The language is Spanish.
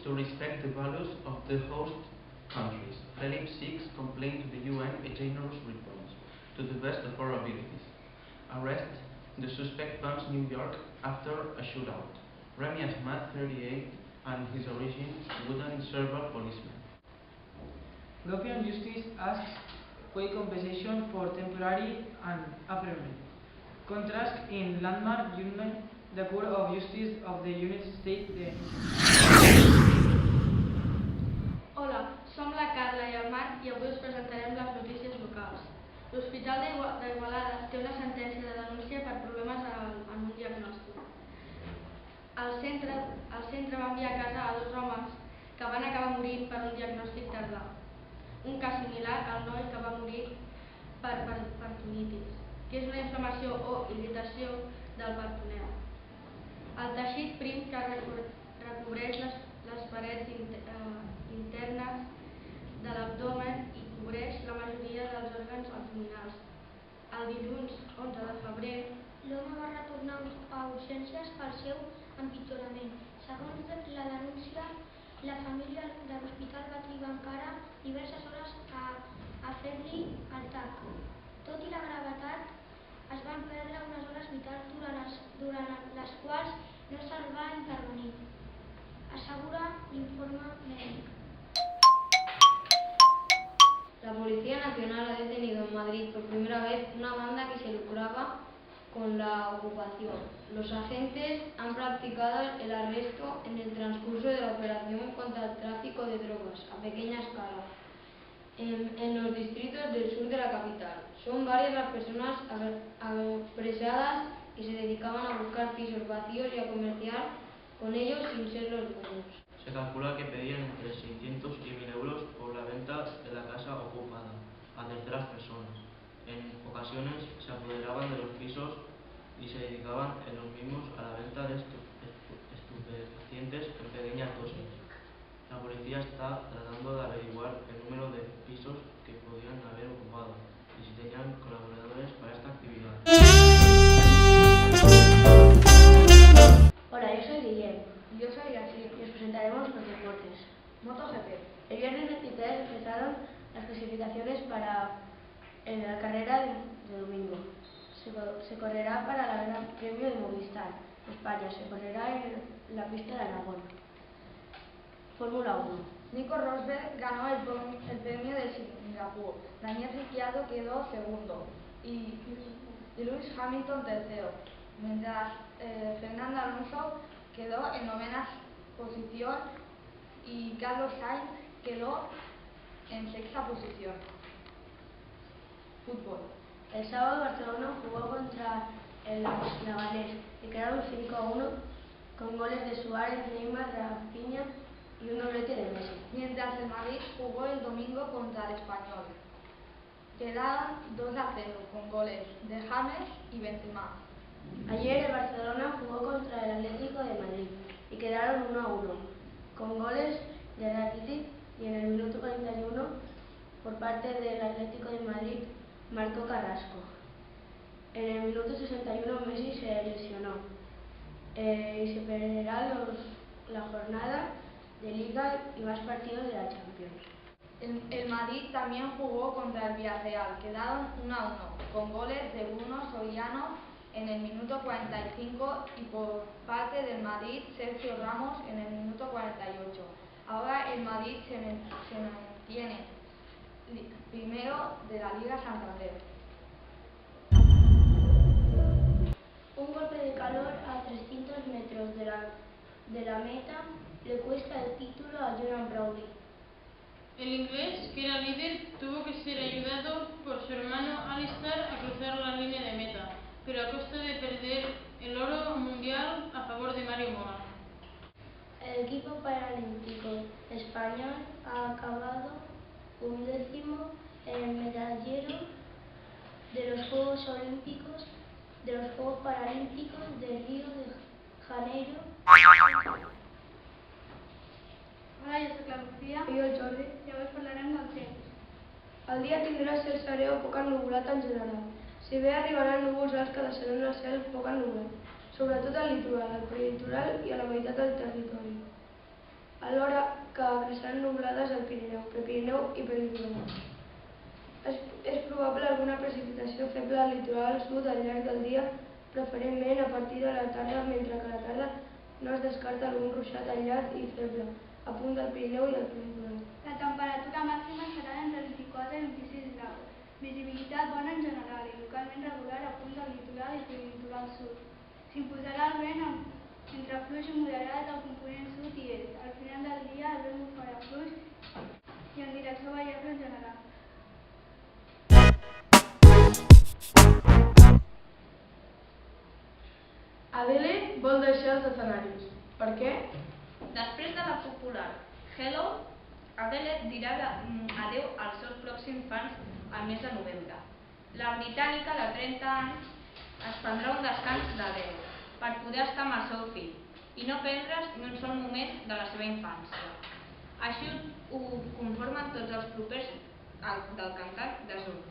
to respect the values of the host countries. Philip VI complained to the UN a generous response, to the best of our abilities. Arrest the suspect bombs New York after a shootout. Rami Ahmad, 38, and his origin wooden server policeman. European Justice asks quick compensation for temporary and affirmation. Contrast in landmark judgment, the Court of Justice of the United States. Hola, som la Carla i el Marc i avui us presentarem les notícies locals. L'Hospital d'Igualada té una sentència de denúncia per problemes en un diagnòstic. El centre va enviar a casa a 2 homes que van acabar morint per un diagnòstic tardà. Un cas similar al noi que va morir per peritonitis, que és una inflamació o irritació del peritoneum. El teixit prim que recobreix les parets internes de l'abdomen i cobreix la majoria dels òrgans abdominals. El dilluns 11 de febrer, l'home va retornar a urgències pel seu empitjorament. Segons la denúncia, la família de l'hospital va trigar encara diverses hores a fer-li el TAC. Tot i la gravetat, es van perdre unes hores vitals durant les quals no se'l va intervenir, assegura l'informe mèdic. La Policía Nacional ha detenido en Madrid por primera vez una banda que se lucraba con la ocupación. Los agentes han practicado el arresto en el transcurso de la operación contra el tráfico de drogas a pequeña escala en los distritos del sur de la capital. Son varias las personas apresadas que se dedicaban a buscar pisos vacíos y a comerciar con ellos sin ser los dueños. Se calcula que pedían entre 600 y 1.000 euros por la venta de la casa ocupada a terceras personas. En ocasiones se apoderaban de los pisos y se dedicaban en los mismos a la venta de estupefacientes en pequeñas dosis. La policía está tratando de averiguar el número de pisos que podían haber ocupado y si tenían colaboradores para esta actividad. Hola, yo soy Guillermo. Yo soy Yacine Y os presentaremos los deportes. MotoGP. El viernes 23 empezaron las clasificaciones para la carrera de domingo. Se correrá para el Gran Premio de Movistar, España. Se correrá en la pista de Aragón. Fórmula 1. Nico Rosberg ganó el premio de Singapur. Daniel Ricciardo quedó segundo y Lewis Hamilton tercero, mientras Fernando Alonso quedó en 9ª posición y Carlos Sainz quedó en 6ª posición. Fútbol. El sábado Barcelona jugó contra el Leganés y quedaron 5-1 con goles de Suárez, Neymar, Rafinha y un doblete de Messi. Mientras el Madrid jugó el domingo contra el Español. Quedaron 2-0 con goles de James y Benzema. Ayer el Barcelona jugó contra el Atlético de Madrid y quedaron 1-1 con goles de Rakitic y en el minuto 41 por parte del Atlético de Madrid marcó Carrasco. En el minuto 61 Messi se lesionó y se perderá la jornada de Liga y más partidos de la Champions. El Madrid también jugó contra el Villarreal, quedaron 1-1 con goles de Bruno Soriano en el minuto 45 y por parte del Madrid Sergio Ramos en el minuto 48. Ahora el Madrid se mantiene primero de la Liga Santander. Un golpe de calor a 300 metros de la meta le cuesta el título a Jonas Brawley. El inglés, que era líder, tuvo que ser ayudado por su hermano Alistair a cruzar la línea de meta, pero a costa de perder el oro mundial a favor de Mario Moa. El equipo paralímpico español ha acabado 11º en el medallero de los Juegos Paralímpicos de Río de Janeiro. Hola, jo soc la Lucía. I el Jordi. I avui parlarem del temps. El dia tindrà cel serè o poc ennuvolat en general. Si bé arribaran núvols alts que deixaran el cel poc ennuvolat, sobretot al litoral, al prelitoral i a la meitat del territori. alhora que creixeran nublades al Pirineu, Prepirineu i Península. És probable alguna precipitació feble al litoral sud al llarg del dia, preferentment a partir de la tarda, mentre que a la tarda no es descarta algun ruixat aïllat i feble, a punt del Pirineu i el Peninsular. La temperatura màxima serà entre 24 i 26 graus. Visibilitat bona en general i localment regular a punt del litoral i peninsular sud. S'imposarà el vent entre fluix i moderat al component sud i est. Al final del dia el vent bufarà fluix i en direcció variable en general. Adele vol deixar els escenaris. Per què? Després de la popular Hello, Adele dirà adeu als seus pròxims fans al mes de novembre. La britànica de 30 anys es prendrà un descans de 10 per poder estar amb el seu fill i no perdre's ni un sol moment de la seva infància. Així ho conformen tots els propers del cantant de Zoom.